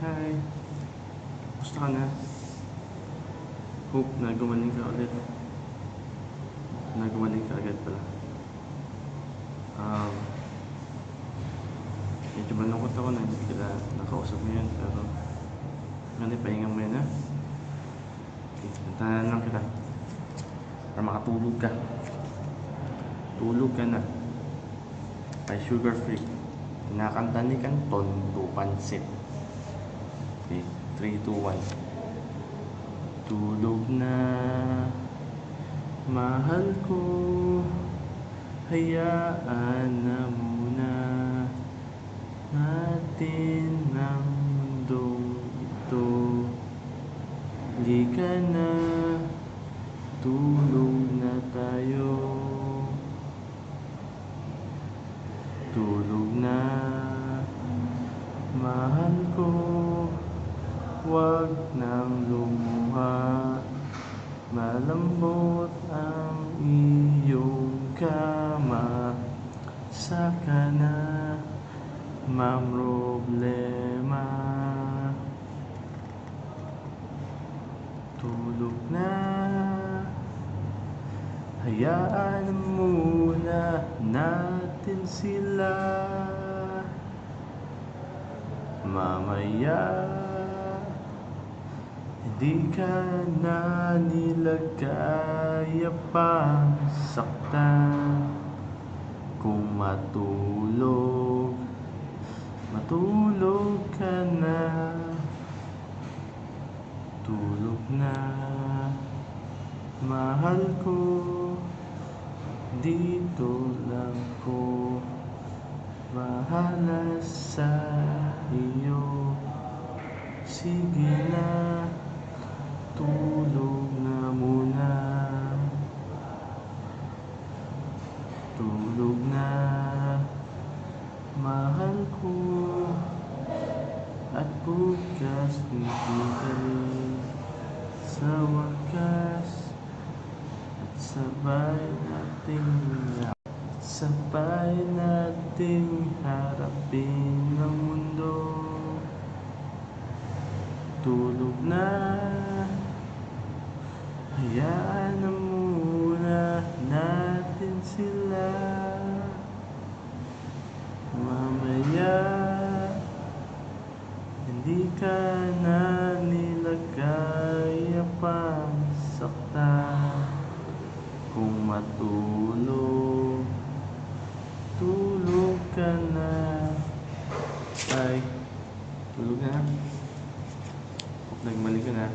Hi, gusto ka na? Hope na gumaling ka ulit. Gumaling ka agad pala. Medyo malungkot ako na hindi kita nakausap ngayon, pero pahinga mo yun, ha? Okay, puntahan lang kita para makatulog ka. Tulog ka na. By Sugar Free. Kinakanta ni Canton to Pansit. Okay, 3, 2, 1. Tulog na, mahal ko, hayaan na muna natin ang mundong ito. Halika na, tulog na tayo. Tulog na, mahal ko, huwag nang lumuha. Malambot ang iyong kama, saka na mamroblema. Tulog na, hayaan muna natin sila. Mamaya hindi ka na nila kaya pang saktan. Kung matulog ka na. Tulog na, mahal ko, dito lang ko bahala sa iyo. Sige na, tulog na muna. Tulog na, mahal ko, at bukas hindi ka rin. Sa wakas, at sabay nating harapin ang mundo. Tulog na, hayaan na muna natin sila. Mamaya hindi ka na nila kaya pang saktan. Kung matulog ka na. Ay, tulog na. Huwag nagmali ka na.